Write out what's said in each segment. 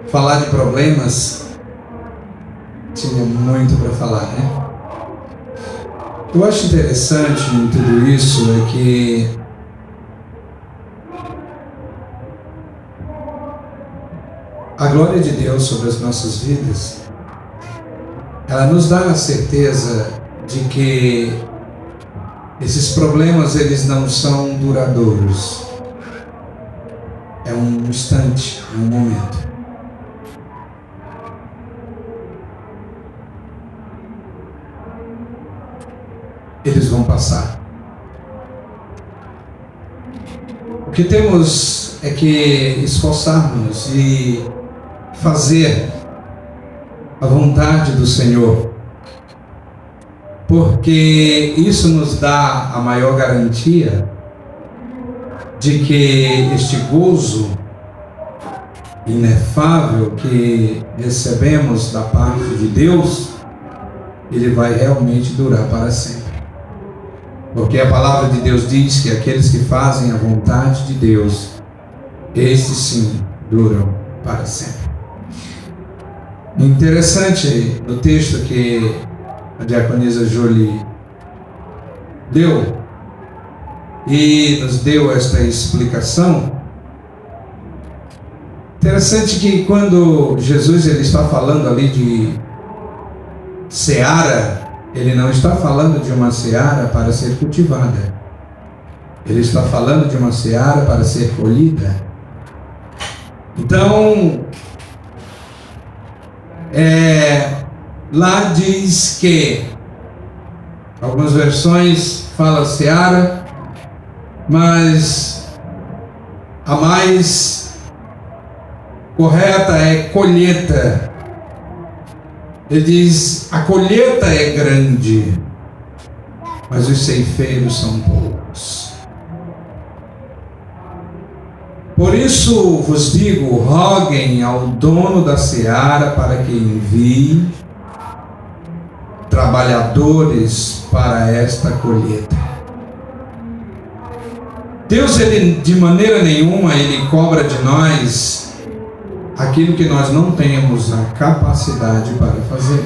Falar de problemas, tinha muito para falar, né? Eu acho interessante em tudo isso é que a glória de Deus sobre as nossas vidas, ela nos dá a certeza de que esses problemas, eles não são duradouros. É um instante, é um momento. Eles vão passar. O que temos é que esforçarmos e fazer a vontade do Senhor, porque isso nos dá a maior garantia de que este gozo inefável que recebemos da parte de Deus, ele vai realmente durar para sempre. Porque a palavra de Deus diz que aqueles que fazem a vontade de Deus, esses sim duram para sempre. Interessante no texto que a diaconisa Jolie deu e nos deu esta explicação. Interessante que quando Jesus ele está falando ali de seara, ele não está falando de uma seara para ser cultivada. Ele está falando de uma seara para ser colhida. Então, lá diz que, algumas versões falam seara, mas a mais correta é colheita. Ele diz: a colheita é grande, mas os ceifeiros são poucos. Por isso vos digo, roguem ao dono da seara para que envie trabalhadores para esta colheita. Deus, ele de maneira nenhuma, ele cobra de nós aquilo que nós não temos a capacidade para fazer.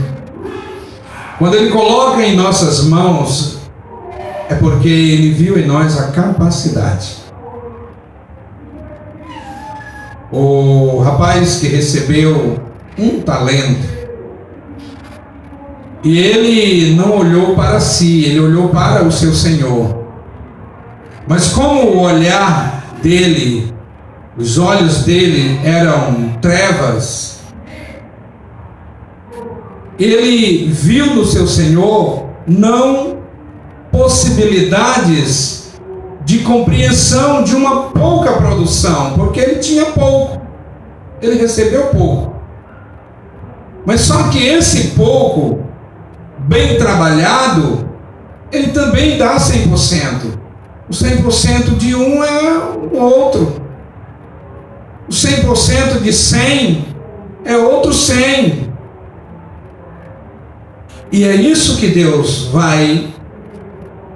Quando ele coloca em nossas mãos, é porque ele viu em nós a capacidade. O rapaz que recebeu um talento, e ele não olhou para si, ele olhou para o seu Senhor. Mas como o olhar dele, os olhos dele eram trevas, ele viu no seu Senhor não possibilidades de compreensão de uma pouca produção, porque ele tinha pouco, ele recebeu pouco. Mas só que esse pouco, bem trabalhado, ele também dá 100%. O 100% de um é o outro. O 100% de 100 é outro 100. E é isso que Deus vai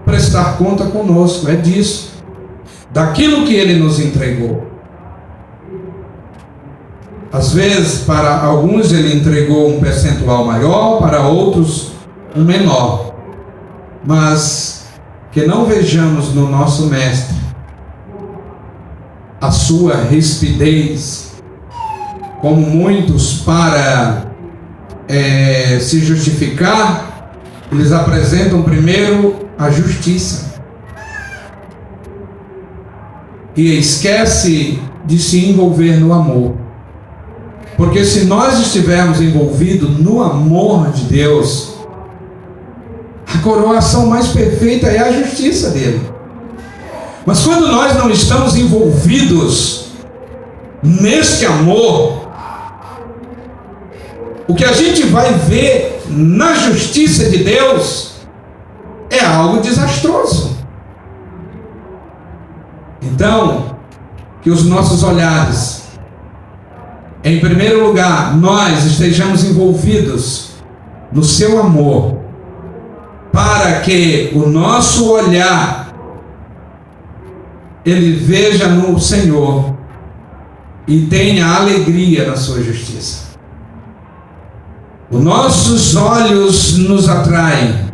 prestar conta conosco, é disso. Daquilo que Ele nos entregou. Às vezes, para alguns Ele entregou um percentual maior, para outros um menor. Mas que não vejamos no nosso Mestre a sua rispidez, como muitos, para se justificar, eles apresentam primeiro a justiça e esquece de se envolver no amor. Porque se nós estivermos envolvidos no amor de Deus, a coroação mais perfeita é a justiça dele. Mas quando nós não estamos envolvidos neste amor, o que a gente vai ver na justiça de Deus é algo desastroso. Então, que os nossos olhares, em primeiro lugar, nós estejamos envolvidos no seu amor, para que o nosso olhar ele veja no Senhor e tenha alegria na sua justiça. Os nossos olhos nos atraem,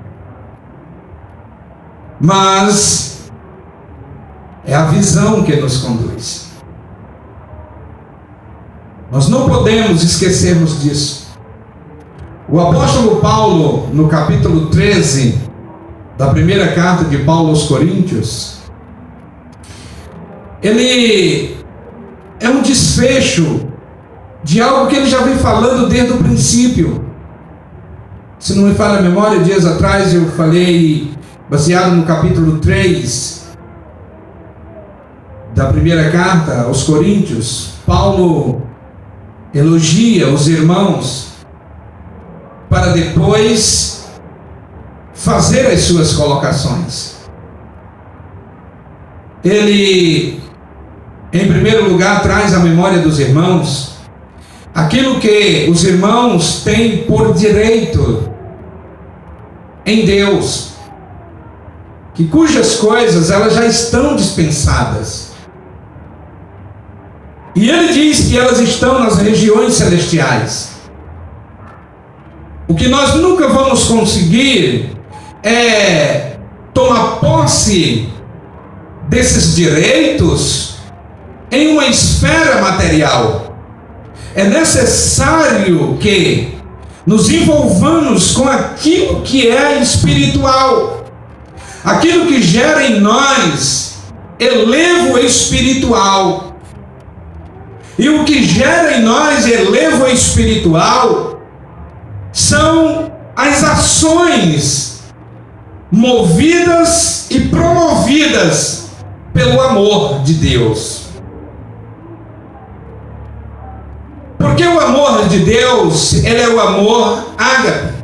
mas é a visão que nos conduz. Nós não podemos esquecermos disso. O apóstolo Paulo, no capítulo 13 da primeira carta de Paulo aos Coríntios, ele é um desfecho de algo que ele já vem falando desde o princípio. Se não me falha a memória, dias atrás eu falei, baseado no capítulo 3 da primeira carta aos Coríntios, Paulo elogia os irmãos para depois fazer as suas colocações. Ele, em primeiro lugar, traz à memória dos irmãos aquilo que os irmãos têm por direito em Deus, cujas coisas elas já estão dispensadas. E ele diz que elas estão nas regiões celestiais. O que nós nunca vamos conseguir é tomar posse desses direitos em uma esfera material. É necessário que nos envolvamos com aquilo que é espiritual, aquilo que gera em nós elevo espiritual. E o que gera em nós elevo espiritual são as ações movidas e promovidas pelo amor de Deus. Porque o amor de Deus, ele é o amor ágape.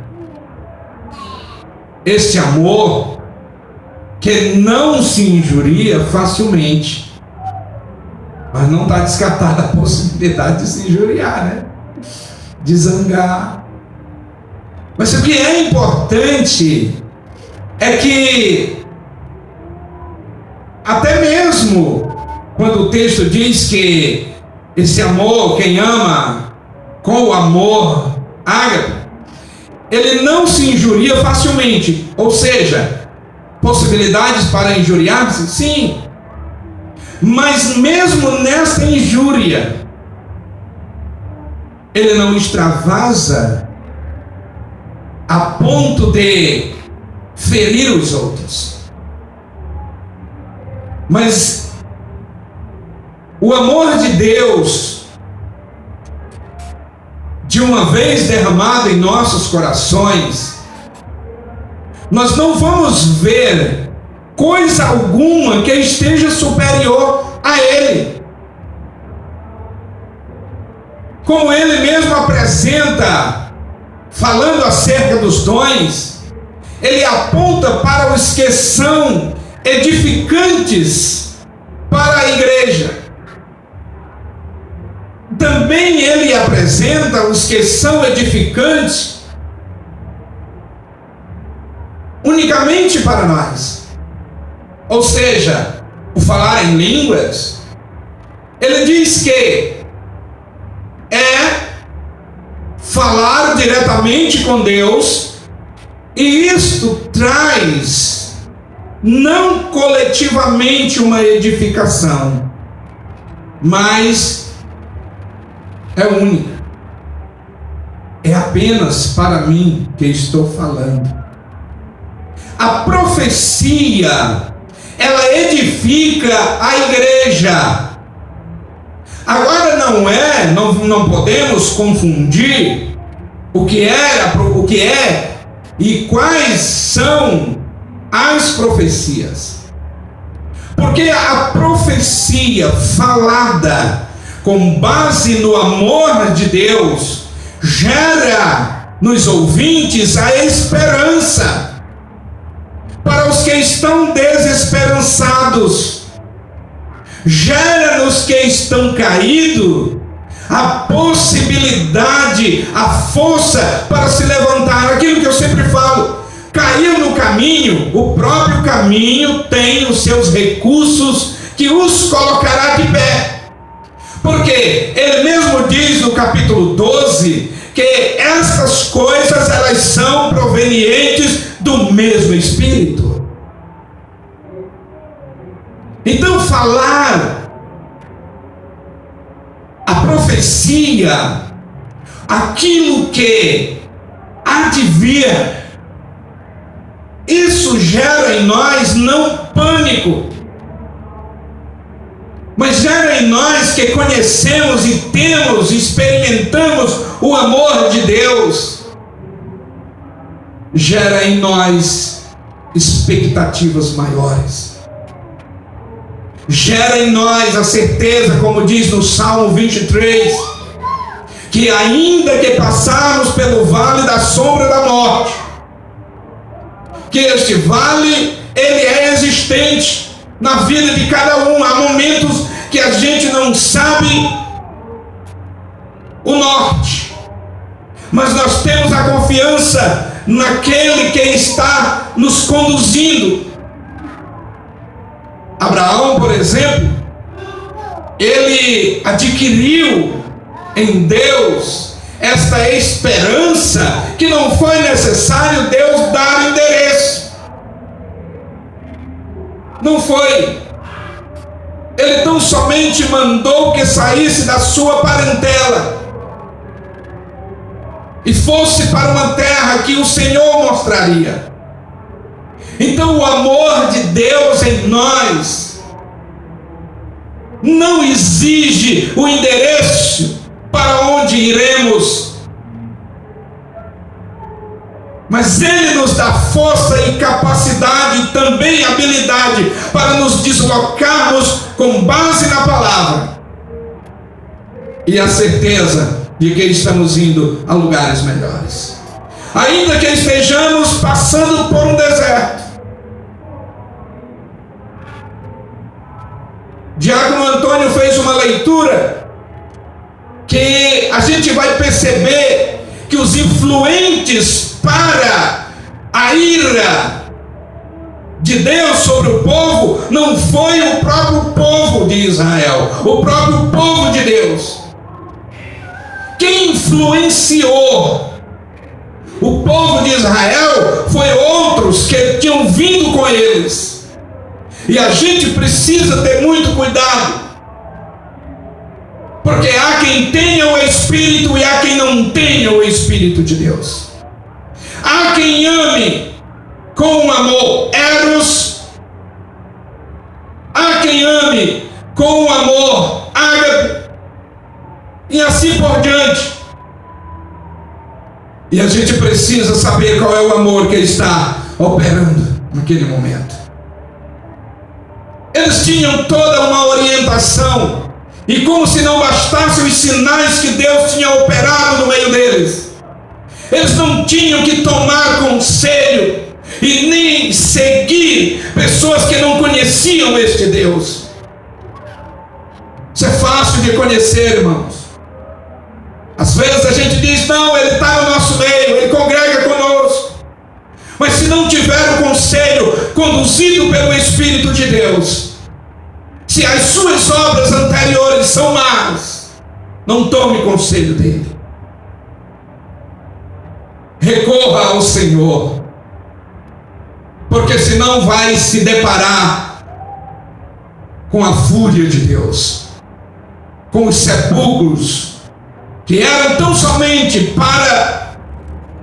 Este amor que não se injuria facilmente. Mas não está descartada a possibilidade de se injuriar, né? De zangar. Mas o que é importante é que, até mesmo quando o texto diz que esse amor, quem ama com o amor ágape, ele não se injuria facilmente. Ou seja, possibilidades para injuriar-se? Sim. Mas mesmo nessa injúria, ele não extravasa a ponto de ferir os outros. Mas o amor de Deus, de uma vez derramado em nossos corações, nós não vamos ver coisa alguma que esteja superior a Ele. Como Ele mesmo apresenta, falando acerca dos dons, Ele aponta para os que são edificantes para a igreja. Também Ele apresenta os que são edificantes unicamente para nós. Ou seja, o falar em línguas, ele diz que é falar diretamente com Deus, e isto traz não coletivamente uma edificação, mas é única. É apenas para mim que estou falando. A profecia, ela edifica a igreja. Agora não podemos confundir o que é e quais são as profecias. Porque a profecia falada com base no amor de Deus gera nos ouvintes a esperança. Para os que estão desesperançados, gera nos que estão caídos a possibilidade, a força para se levantar. Aquilo que eu sempre falo: caiu no caminho, o próprio caminho tem os seus recursos que os colocará de pé. Porque ele mesmo diz no capítulo 12 que estas coisas elas são provenientes do mesmo Espírito. Então falar a profecia, aquilo que há de vir, isso gera em nós não pânico, mas gera em nós que conhecemos e temos, experimentamos o amor de Deus, gera em nós expectativas maiores, gera em nós a certeza, como diz no Salmo 23, que ainda que passarmos pelo vale da sombra da morte, que este vale, ele é existente na vida de cada um. Há momentos que a gente não sabe o norte, mas nós temos a confiança naquele que está nos conduzindo. Abraão, por exemplo, ele adquiriu em Deus esta esperança que não foi necessário Deus dar o endereço. Não foi. Ele tão somente mandou que saísse da sua parentela e fosse para uma terra que o Senhor mostraria. Então o amor de Deus em nós não exige o endereço para onde iremos, mas Ele nos dá força e capacidade e também habilidade para nos deslocarmos com base na palavra e a certeza de que estamos indo a lugares melhores, ainda que estejamos passando por um deserto. Diácono Antônio fez uma leitura que a gente vai perceber que os influentes para a ira de Deus sobre o povo não foi o próprio povo de Israel, o próprio povo de Deus. Quem influenciou o povo de Israel foi outros que tinham vindo com eles. E a gente precisa ter muito cuidado, porque há quem tenha o Espírito e há quem não tenha o Espírito de Deus. Há quem ame com amor eros, há quem ame com amor ágape, e assim por diante. E a gente precisa saber qual é o amor que está operando naquele momento. Eles tinham toda uma orientação, e como se não bastassem os sinais que Deus tinha operado no meio deles, eles não tinham que tomar conselho e nem seguir pessoas que não conheciam este Deus. Isso é fácil de conhecer, irmãos. Às vezes a gente diz: não, ele está no nosso meio, ele congrega conosco. Mas se não tiver o conselho conduzido pelo Espírito de Deus, se as suas obras anteriores são más, não tome conselho dele. Recorra ao Senhor, porque senão vai se deparar com a fúria de Deus, com os sepulcros que eram tão somente para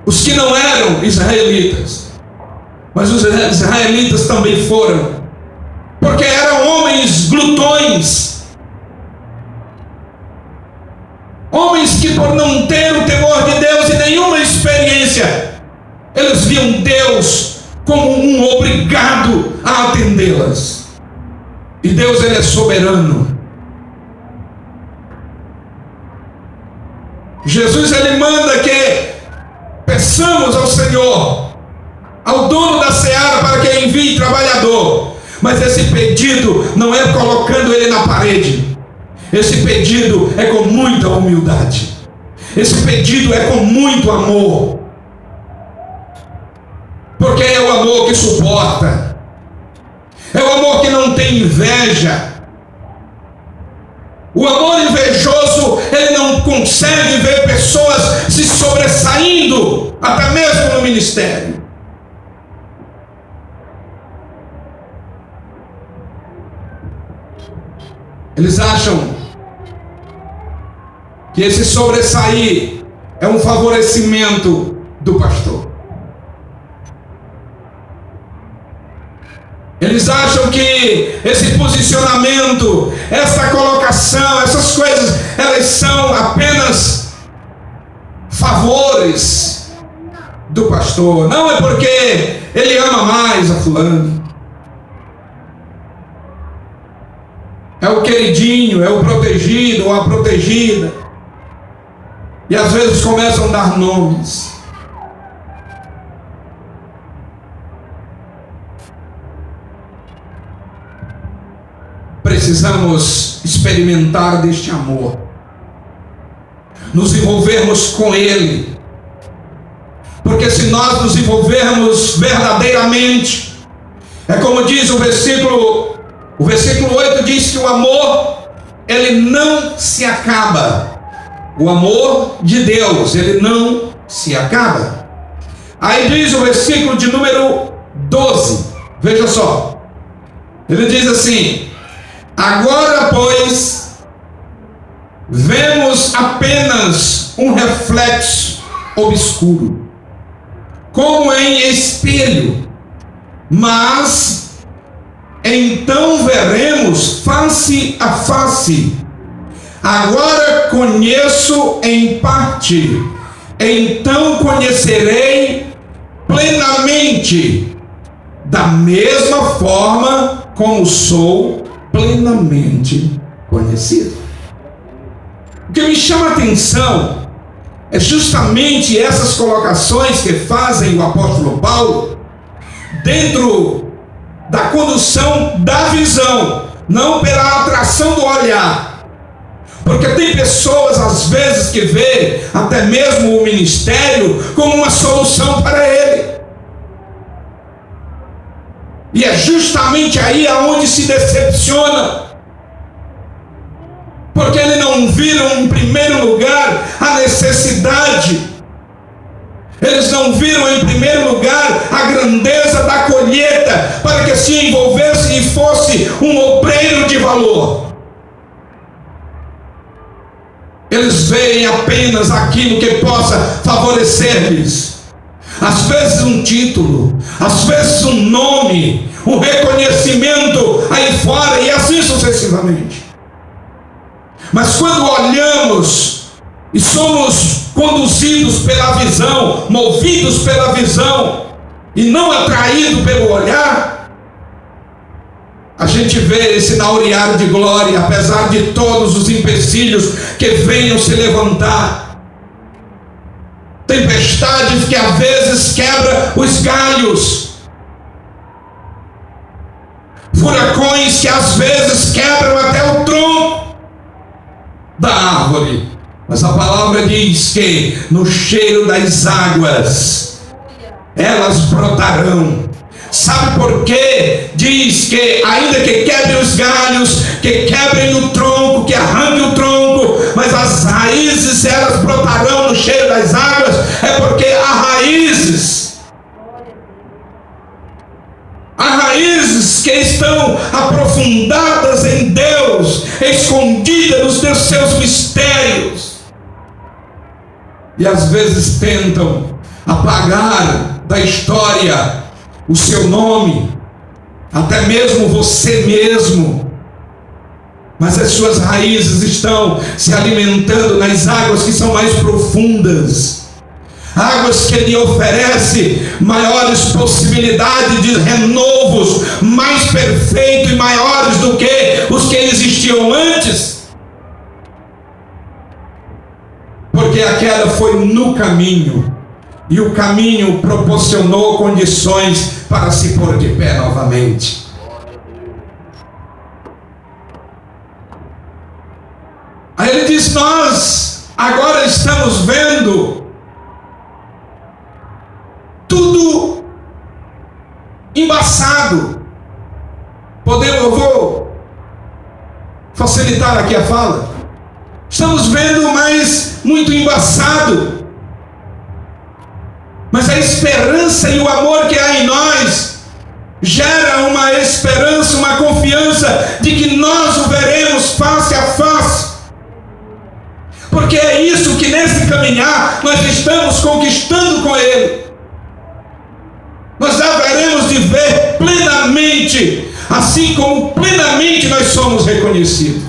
os que não eram israelitas, mas os israelitas também foram, porque eram homens glutões, homens que, por não ter o temor de Deus e nenhuma experiência, eles viam Deus como um obrigado a atendê-las. E Deus, ele é soberano. Jesus, ele manda que peçamos ao Senhor, ao dono da seara, para que envie trabalhador. Mas esse pedido não é colocando ele na parede. Esse pedido é com muita humildade. Esse pedido é com muito amor. Porque é o amor que suporta. É o amor que não tem inveja. O amor invejoso ele não consegue ver pessoas se sobressaindo, até mesmo no ministério. Eles acham que esse sobressair é um favorecimento do pastor. Eles acham que esse posicionamento, essa colocação, essas coisas, elas são apenas favores do pastor. Não é porque ele ama mais a fulano. É o queridinho, é o protegido ou a protegida. E às vezes começam a dar nomes. Precisamos experimentar deste amor, nos envolvermos com Ele, porque se nós nos envolvermos verdadeiramente, é como diz o versículo 8 diz que o amor, ele não se acaba. O amor de Deus, ele não se acaba. Aí diz o versículo de número 12, veja só, ele diz assim: agora, pois, vemos apenas um reflexo obscuro, como em espelho, mas então veremos face a face. Agora conheço em parte, então conhecerei plenamente, da mesma forma como sou plenamente conhecido. O que me chama a atenção é justamente essas colocações que fazem o apóstolo Paulo dentro da condução da visão, não pela atração do olhar. Porque tem pessoas às vezes que vê até mesmo o ministério como uma solução para ele. E é justamente aí aonde se decepciona. Porque ele não viram em primeiro lugar a necessidade. Eles não viram em primeiro lugar a grandeza da colheita, para que se envolvesse e fosse um obreiro de valor. Eles veem apenas aquilo que possa favorecer-lhes. Às vezes um título, às vezes um nome, um reconhecimento aí fora e assim sucessivamente. Mas quando olhamos e somos conduzidos pela visão, movidos pela visão e não atraídos pelo olhar, a gente vê esse naurear de glória, apesar de todos os empecilhos que venham se levantar. Tempestades que às vezes quebram os galhos, furacões que às vezes quebram até o tronco da árvore. Mas a palavra diz que no cheiro das águas elas brotarão. Sabe por quê? Diz que ainda que quebrem os galhos, que quebrem o tronco, que arranquem o tronco, mas as raízes elas brotarão no cheiro das águas. É porque há raízes que estão aprofundadas em Deus, escondidas nos seus mistérios, e às vezes tentam apagar da história o seu nome, até mesmo você mesmo, mas as suas raízes estão se alimentando nas águas que são mais profundas, águas que lhe oferecem maiores possibilidades de renovos, mais perfeitos e maiores do que os que existiam antes, porque a queda foi no caminho. E o caminho proporcionou condições para se pôr de pé novamente. Aí ele diz: nós agora estamos vendo tudo embaçado. Eu vou facilitar aqui a fala. Estamos vendo muito embaçado. Mas a esperança e o amor que há em nós gera uma esperança, uma confiança de que nós o veremos face a face. Porque é isso que nesse caminhar nós estamos conquistando com Ele. Nós haveremos de ver plenamente, assim como plenamente nós somos reconhecidos.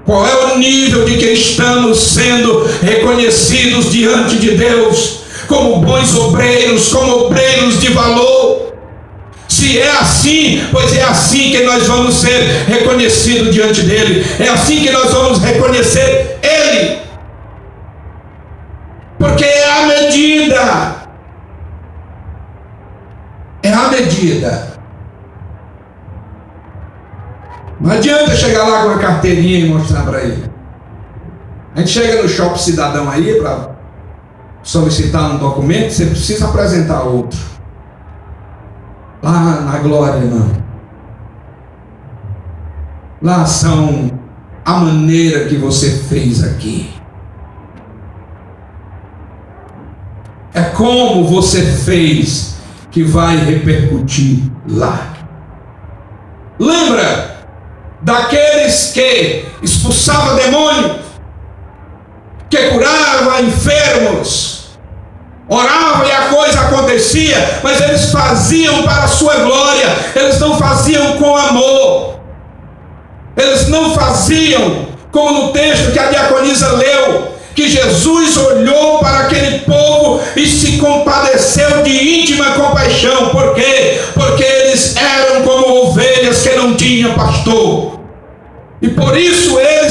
Qual é o nível de que estamos sendo reconhecidos diante de Deus, como bons obreiros, como obreiros de valor? Se é assim, pois é assim que nós vamos ser reconhecidos diante dele. É assim que nós vamos reconhecer Ele. Porque é a medida. É a medida. Não adianta chegar lá com a carteirinha e mostrar para ele. A gente chega no Shopping Cidadão aí para solicitar um documento, você precisa apresentar outro. Lá na Glória não. Lá são a maneira que você fez aqui. É como você fez que vai repercutir lá. Lembra daqueles que expulsavam demônios, que curavam enfermos, oravam e a coisa acontecia, mas eles faziam para a sua glória, eles não faziam com amor, eles não faziam como no texto que a diaconisa leu, que Jesus olhou para aquele povo e se compadeceu de íntima compaixão. Por quê? Porque eles eram como ovelhas que não tinham pastor, e por isso ele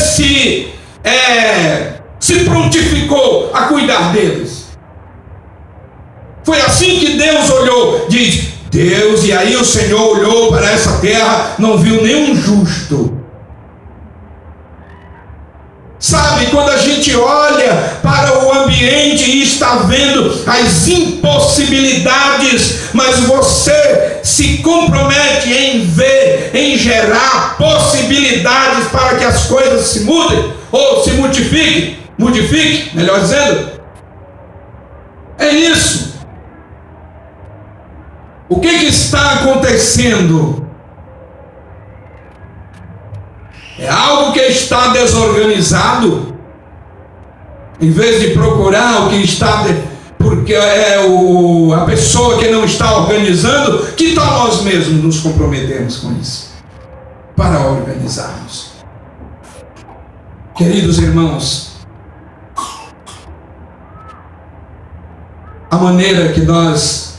se prontificou a cuidar deles. Foi assim que Deus olhou, diz Deus, e aí o Senhor olhou para essa terra, não viu nenhum justo. Sabe, quando a gente olha para o ambiente e está vendo as impossibilidades, mas você se compromete em ver, em gerar possibilidades para que as coisas se mudem, ou se modifiquem, melhor dizendo, é isso. O que está acontecendo? É algo que está desorganizado. Em vez de procurar o que está, porque é a pessoa que não está organizando, que tal nós mesmos nos comprometemos com isso, para organizarmos? Queridos irmãos, a maneira que nós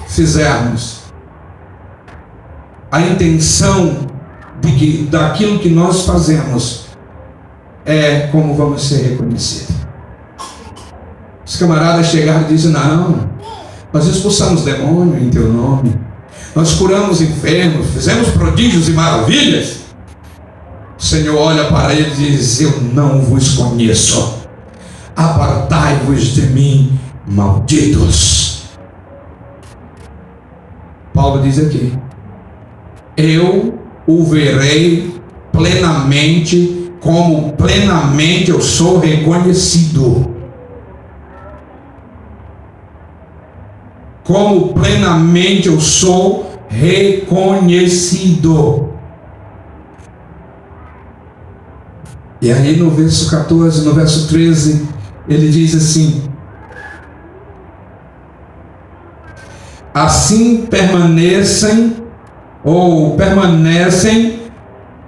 fizermos, a intenção daquilo que nós fazemos é como vamos ser reconhecidos. Os camaradas chegaram e disseram: não, nós expulsamos demônio em teu nome, nós curamos enfermos, fizemos prodígios e maravilhas. O Senhor olha para ele e diz: eu não vos conheço, apartai-vos de mim, malditos. Paulo diz aqui: eu o verei plenamente, como plenamente eu sou reconhecido. Como plenamente eu sou reconhecido. E aí no verso 14, no verso 13, ele diz assim: assim permanecem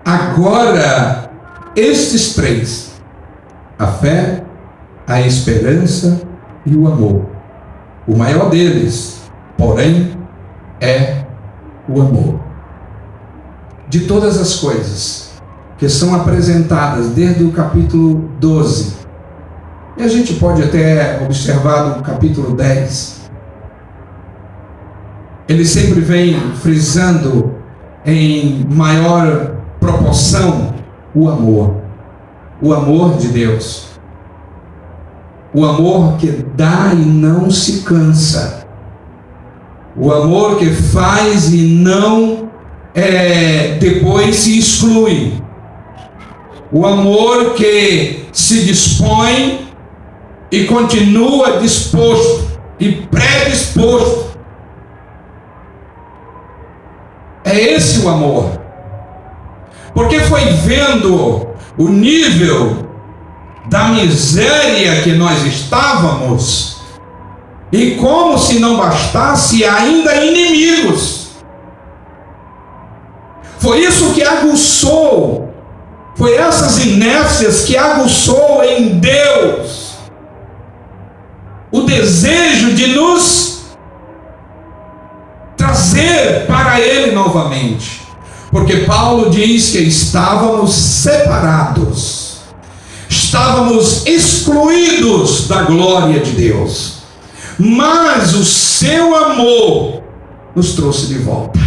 agora estes três: a fé, a esperança e o amor. O maior deles, porém, é o amor. De todas as coisas que são apresentadas desde o capítulo 12, e a gente pode até observar no capítulo 10, ele sempre vem frisando em maior proporção o amor de Deus, o amor que dá e não se cansa, o amor que faz e não depois se exclui, o amor que se dispõe e continua disposto e predisposto. É esse o amor. Porque foi vendo o nível da miséria que nós estávamos, e como se não bastasse, ainda inimigos. Foi isso que aguçou, foi essas inércias que aguçou em Deus o desejo de nos trazer para Ele novamente. Porque Paulo diz que estávamos separados, estávamos excluídos da glória de Deus, mas o seu amor nos trouxe de volta.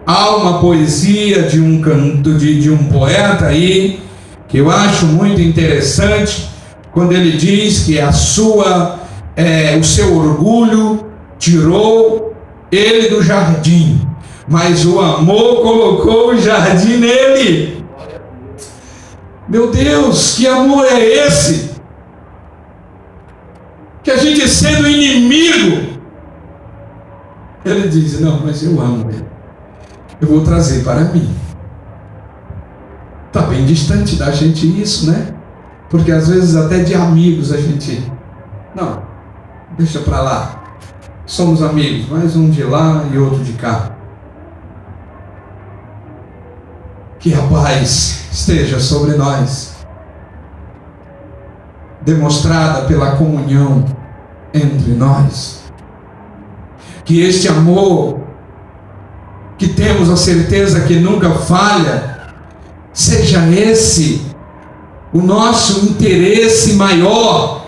Há uma poesia de um canto de um poeta aí que eu acho muito interessante, quando ele diz que o seu orgulho tirou ele do jardim, mas o amor colocou o jardim nele. Meu Deus, que amor é esse? Que a gente, sendo inimigo, ele diz: não, mas eu amo ele, eu vou trazer para mim. Está bem distante da gente isso, né? Porque às vezes até de amigos a gente, não, deixa para lá, somos amigos, mas um de lá e outro de cá. Que a paz esteja sobre nós, demonstrada pela comunhão entre nós. Que este amor, que temos a certeza que nunca falha, seja esse o nosso interesse maior